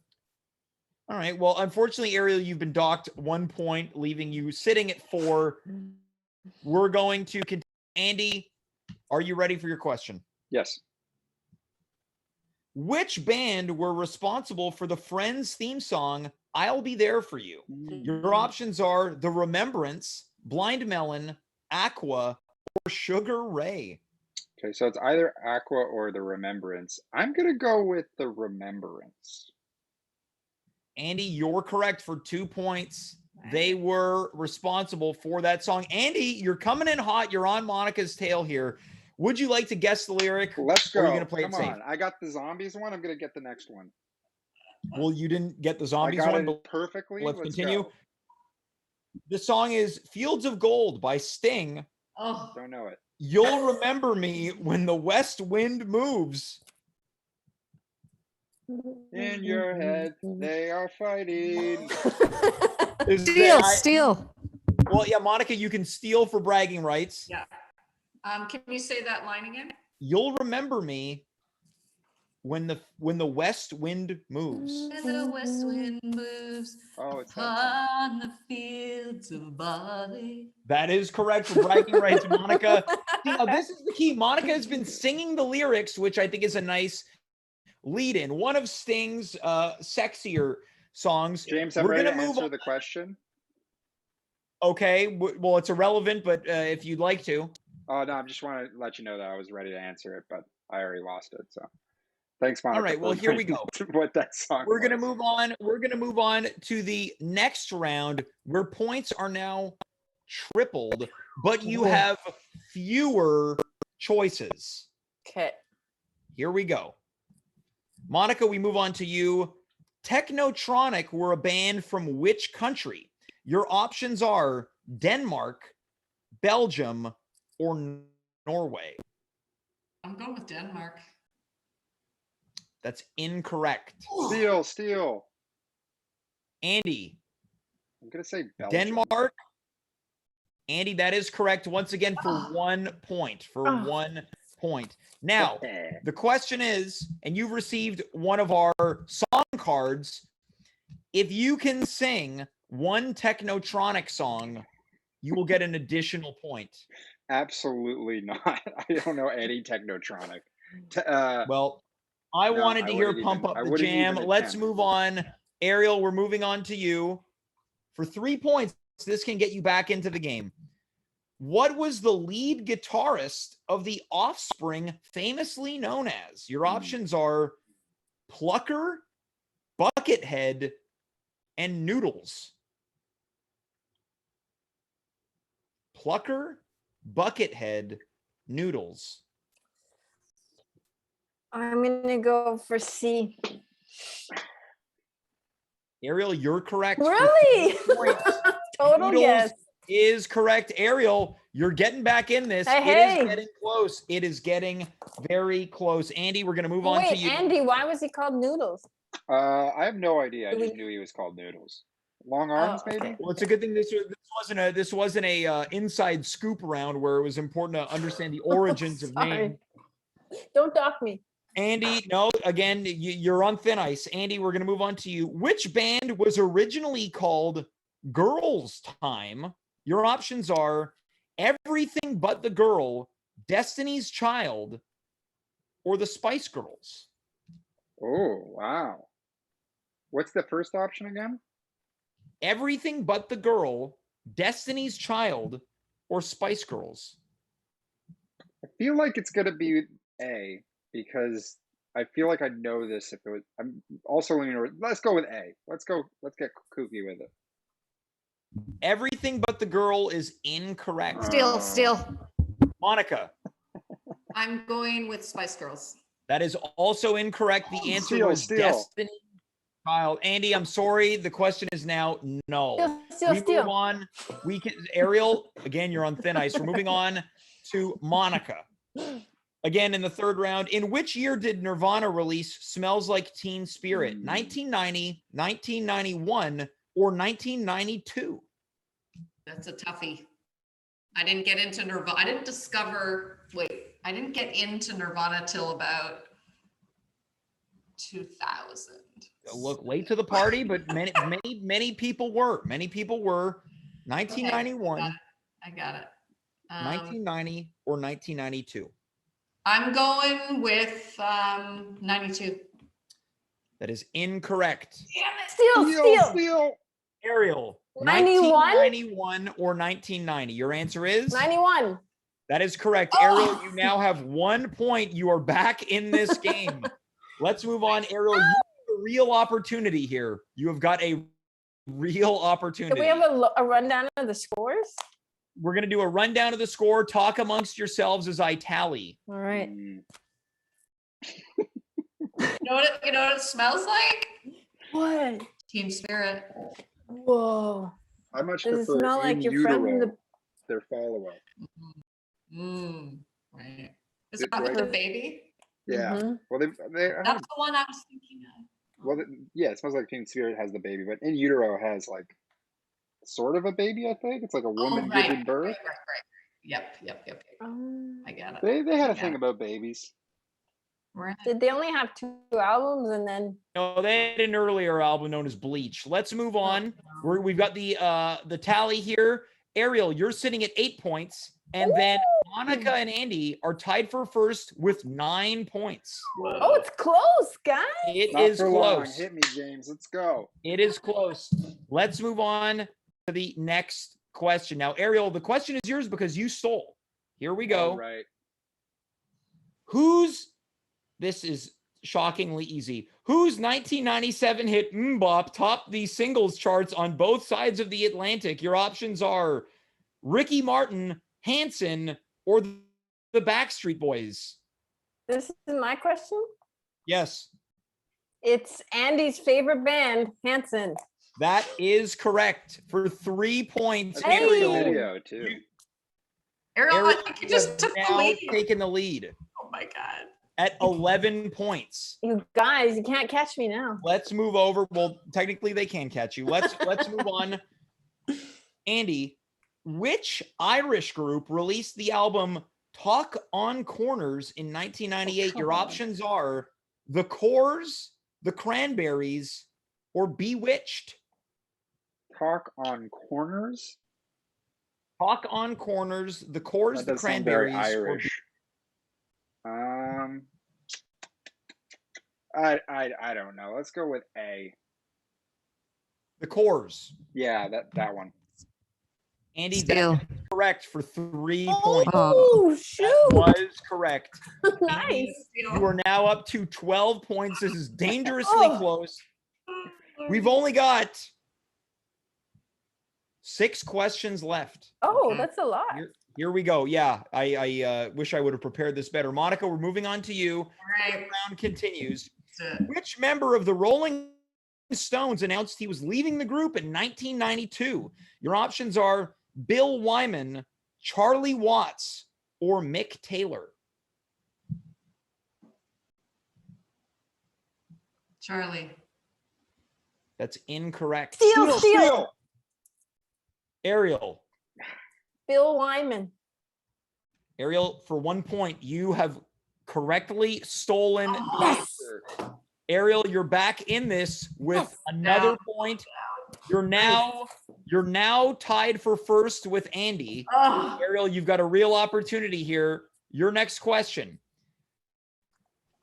All right. Well, unfortunately, Ariel, you've been docked 1 point, leaving you sitting at 4. We're going to continue. Andy, are you ready for your question? Yes. Which band were responsible for the Friends theme song, I'll Be There For You? Your options are The Remembrance, Blind Melon, Aqua, or Sugar Ray. Okay, so it's either Aqua or The Remembrance. I'm gonna go with The Remembrance. Andy, you're correct for 2 points. They were responsible for that song. Andy, you're coming in hot. You're on Monica's tail here. Would you like to guess the lyric? Let's Or go. are you gonna play it Come safe? on. I got the zombies one. I'm gonna get the next one. Well, you didn't get the I zombies got one, it but perfectly. let's continue. Go. The song is Fields of Gold by Sting. Oh, Don't know it. You'll remember me when the west wind moves. In your head, they are fighting. Steal. Well, yeah, Monica, you can steal for bragging rights. yeah. Can you say that line again? You'll remember me when the west wind moves. When the west wind moves Oh, it's that song. on the fields of barley. That is correct for bragging rights, Monica. Now, this is the key. Monica has been singing the lyrics, which I think is a nice lead in. One of Sting's sexier songs. James, I'm We're ready gonna to move answer on. the question. Okay, well, it's irrelevant, but if you'd like to. Oh no, I just want to let you know that I was ready to answer it, but I already lost it. So thanks, All Monica. right, well, here we go. What that song We're going to was. move on. We're going to move on to the next round where points are now tripled, but you have fewer choices. Okay. Here we go. Monica, we move on to you. Technotronic were a band from which country? Your options are Denmark, Belgium, or Norway. I'm going with Denmark. That's incorrect. Steal. Andy. I'm gonna say Belgium. Denmark. Andy, that is correct. Once again, for 1 point. For 1 point. Now, the question is, and you've received one of our song cards. If you can sing one Technotronic song, you will get an additional point. Absolutely not. I don't know any Technotronic. Well, I wanted to hear Pump Up the Jam. Let's move on. Ariel, we're moving on to you. For 3 points, this can get you back into the game. What was the lead guitarist of The Offspring famously known as? Your options are Plucker, Buckethead, and Noodles. Plucker, Buckethead, Noodles. I'm gonna go for C. Ariel, you're correct. Really? Total Noodles guess. is correct. Ariel, you're getting back in this. Hey, It hey. is getting close. It is getting very close. Andy, we're going to move on to you. Andy, why was he called Noodles? I have no idea. I just knew he was called Noodles. Long arms, maybe. Well, it's a good thing this wasn't a inside scoop round where it was important to understand the origins of name. Don't dock me. Andy, no, again, you're on thin ice. Andy, we're going to move on to you. Which band was originally called Girls Time? Your options are Everything But the Girl, Destiny's Child, or the Spice Girls. Oh, wow. What's the first option again? Everything But the Girl, Destiny's Child, or Spice Girls. I feel like it's going to be A, because I feel like I know this. If it was, I'm also leaning. Let's go with A. Let's get kooky with it. Everything But the Girl is incorrect. Steal. Monica. I'm going with Spice Girls. That is also incorrect. The answer was Destiny Child. Andy, I'm sorry. The question is now no. We move on. We can. Ariel, again, you're on thin ice. We're moving on to Monica. Again, in the third round, in which year did Nirvana release Smells Like Teen Spirit? 1990, 1991, or 1992? That's a toughie. I didn't get into Nirvana. I didn't get into Nirvana till about 2000. Look, late to the party, but many people were. Many people were. 1991. Okay, I got it. 1990 or 1992. I'm going with 92. That is incorrect. Damn it. Steal. Ariel, 91? 1991 or 1990. Your answer is 91. That is correct. Ariel, you now have 1 point. You are back in this game. Let's move on. Ariel, you have a real opportunity here. You have got a real opportunity. Do we have a rundown of the scores? We're going to do a rundown of the score. Talk amongst yourselves as I tally. All right. You know what it smells like? What? Team Spirit. Whoa. I much Does it prefer smell like your friend in the... their follow-up. Right. Is it with the baby? Yeah. Mm-hmm. Well, That's the one I was thinking of. Well, yeah, it smells like Teen Spirit has the baby, but In Utero has like sort of a baby. I think it's like a woman giving birth. Right. Yep. I got They it. had a thing about babies. Did they only have 2 albums and then? No, they had an earlier album known as Bleach. Let's move on. We've got the tally here. Ariel, you're sitting at 8 points, and then Monica and Andy are tied for first with 9 points. Oh, it's close, guys. It is close. Hit me, James. Let's go. It is close. Let's move on to the next question. Now, Ariel, the question is yours because you stole. Here we go. All right. This is shockingly easy. Whose 1997 hit Mbop topped the singles charts on both sides of the Atlantic? Your options are Ricky Martin, Hanson, or the Backstreet Boys. This is my question. Yes. It's Andy's favorite band, Hanson. That is correct for 3 points. I think it was a Hey! video too. Ariel, I Ariel, think you you have just took the now lead. taken the lead Oh my God. at 11 points. You guys, you can't catch me now. Let's move over. Well, technically they can catch you. Let's move on. Andy, which Irish group released the album Talk on Corners in 1998? Your options are The Corrs, The Cranberries, or Bewitched. Talk on Corners. Talk on Corners, The Corrs, That The does sound very Cranberries, or Irish. I don't know. Let's go with A. The Corrs. Yeah, that one. Andy, Steal. that is correct for 3 points. Oh, That shoot. was correct. Nice. You are now up to 12 points. This is dangerously Oh. close. We've only got 6 questions left. Oh, that's a lot. Here we go. Yeah, I wish I would have prepared this better. Monica, we're moving on to you. All The right. round continues. That's it. Which member of the Rolling Stones announced he was leaving the group in 1992? Your options are Bill Wyman, Charlie Watts, or Mick Taylor. Charlie. That's incorrect. Steal. Ariel. Bill Wyman. Ariel, for 1 point, you have correctly stolen the Yes. answer. Ariel, you're back in this with another point. You're now tied for first with Andy. Oh, Ariel, you've got a real opportunity here. Your next question.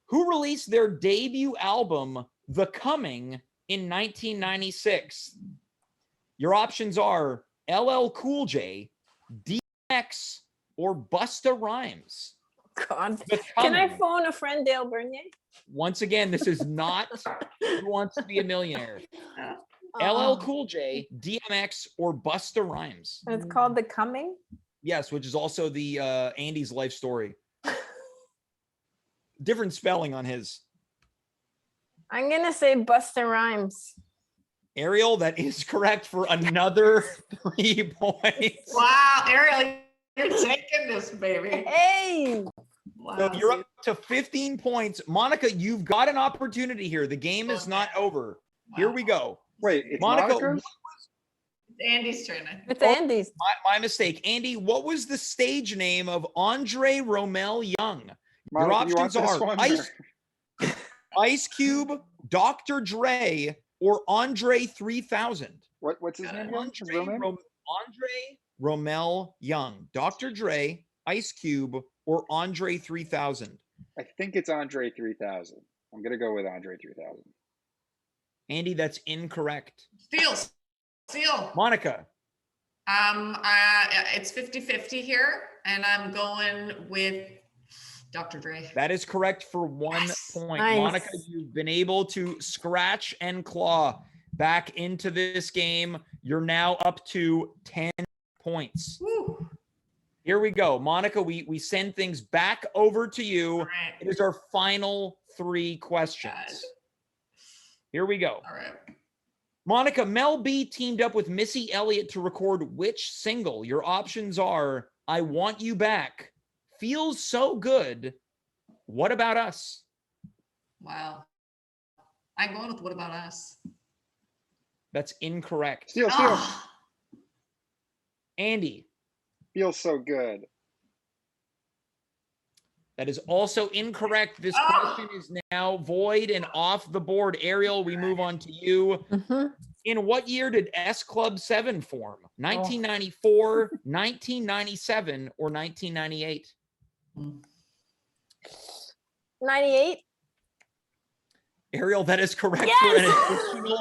Who released their debut album, The Coming, in 1996? Your options are LL Cool J, DMX, or Busta Rhymes. God. The Can I Coming. phone a friend, Dale Bernier? Once again, this is not Who Wants to Be a Millionaire. Oh. LL Cool J, DMX, or Busta Rhymes. It's called The Coming. Yes, which is also the Andy's life story. Different spelling on his. I'm gonna say Busta Rhymes. Ariel, that is correct for another 3 points. wow. Ariel, you're taking this, baby. Hey. Wow. So you're up to 15 points. Monica, you've got an opportunity here. The game is not over. Here we go. Wait, it's Monica, Monica's? It's Andy's turn. It's Andy's. my mistake. Andy, what was the stage name of Andre Romel Young? Your Monica, you want options this are one, or- Ice Cube, Dr. Dre, or Andre 3000. What's his name? again? His real name? Andre Romel Young, Dr. Dre, Ice Cube, or Andre 3000. I think it's Andre 3000. I'm gonna go with Andre 3000. Andy, that's incorrect. Steal. Monica, It's 50-50 here, and I'm going with Dr. Dre. that is correct for 1 Yes. point. Nice. Monica, you've been able to scratch and claw back into this game. You're now up to 10 points. Woo. Here we go. Monica, we send things back over to you. All right. It is our final 3 questions. God. Here we go. All right. Monica, Mel B teamed up with Missy Elliott to record which single? Your options are I Want You Back, Feels So Good, What About Us? Wow. I'm going with What About Us? That's incorrect. Steal. Ah, Andy, Feels so good. that is also incorrect. This Ah. question is now void and off the board. Ariel, we move on to you. Mhm. In what year did S Club 7 form? 1994, 1997, or 1998? 98. Ariel, that is correct Yes! for an additional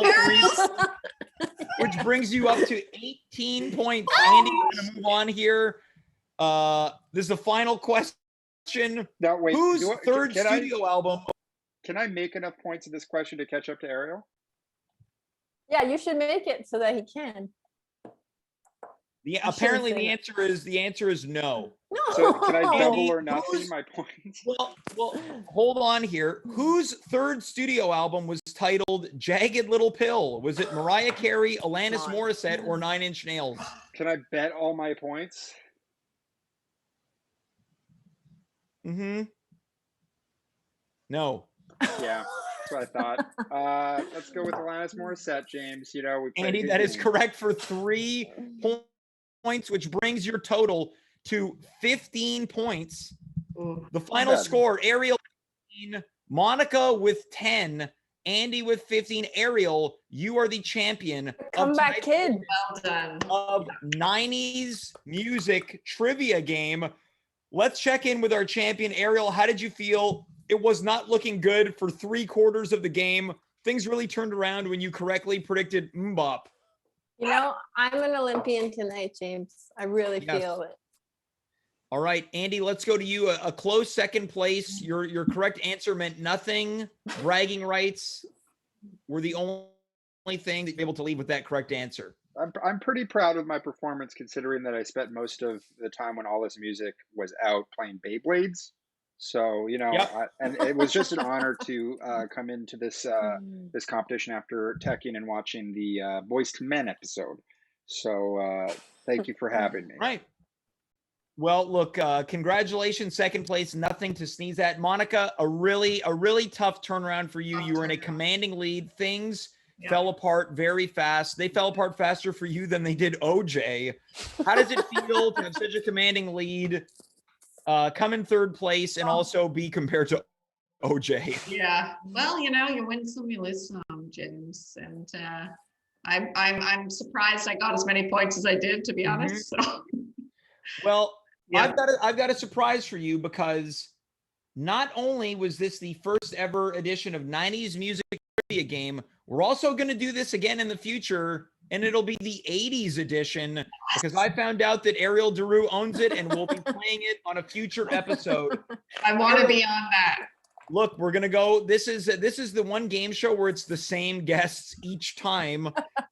3, which brings you up to 18 points. Andy, we're going to move on here. This is the final question. Now, wait. Whose third studio album? Can I make enough points in this question to catch up to Ariel? Yeah, you should make it so that he can. Apparently the answer is no. No. So can I double Andy, or nothing my points? Well, hold on here. Whose third studio album was titled Jagged Little Pill? Was it Mariah Carey, Alanis Morissette, or 9 Inch Nails? Can I bet all my points? No. Yeah, that's what I thought. Let's go with Alanis Morissette, James. You know, Andy, that is correct for 3 points, which brings your total to 15 points. Ooh. The final score, Ariel 15, Monika with 10, Andy with 15. Ariel, you are the champion Comeback kid. Well done. of 90s music trivia game. Let's check in with our champion. Ariel, how did you feel? It was not looking good for 3/4 of the game. Things really turned around when you correctly predicted Mbop. You know, I'm an Olympian tonight, James. I really feel it. All right, Andy, let's go to you. A close second place. Your correct answer meant nothing. Bragging rights were the only thing that you were able to leave with that correct answer. I'm pretty proud of my performance, considering that I spent most of the time when all this music was out playing Beyblades. So, you know, and it was just an honor to come into this this competition after teching and watching the Boys to Men episode. So thank you for having me. Right. Well, look, congratulations, second place, nothing to sneeze at. Monika, a really tough turnaround for you. You were in a commanding lead. Things fell apart very fast. They fell apart faster for you than they did OJ. How does it feel to have such a commanding lead, come in third place, and also be compared to OJ? Yeah, well, you know, you win some, you lose some, James, and I'm surprised I got as many points as I did, to be honest. So, well, I've got a surprise for you, because not only was this the first ever edition of 90s music trivia game, we're also going to do this again in the future, and it'll be the 80s edition, because I found out that Ariel Daru owns it, and we'll be playing it on a future episode. I want to be on that. Look, we're gonna go. This is the one game show where it's the same guests each time.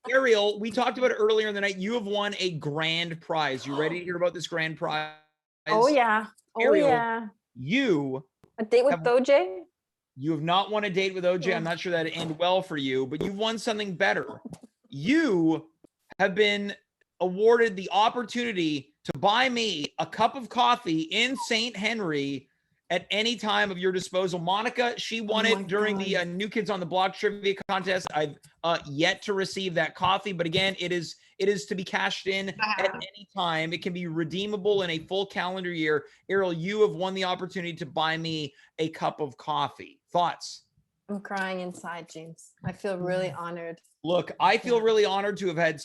Ariel, we talked about it earlier in the night. You have won a grand prize. You ready to hear about this grand prize? Oh yeah. Ariel, you a date with OJ? You have not won a date with OJ. I'm not sure that'd end well for you, but you've won something better. You have been awarded the opportunity to buy me a cup of coffee in St. Henry at any time of your disposal. Monika, she won it during the New Kids on the Block trivia contest. I've yet to receive that coffee, but again, it is to be cashed in at any time. It can be redeemable in a full calendar year. Ariel, you have won the opportunity to buy me a cup of coffee. Thoughts? I'm crying inside, James. I feel really honored. Look, I feel really honored to have had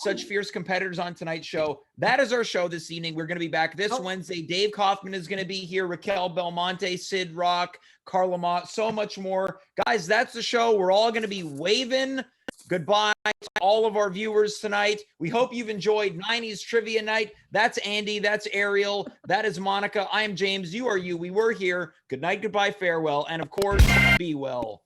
such fierce competitors on tonight's show. That is our show this evening. We're going to be back this Wednesday. Dave Kaufman is going to be here. Raquel Belmonte, Sid Rock, Carla Mott, so much more. Guys, that's the show. We're all going to be waving goodbye to all of our viewers tonight. We hope you've enjoyed 90s Trivia Night. That's Andy. That's Ariel. That is Monika. I am James. You are you. We were here. Good night, goodbye, farewell. And of course, be well.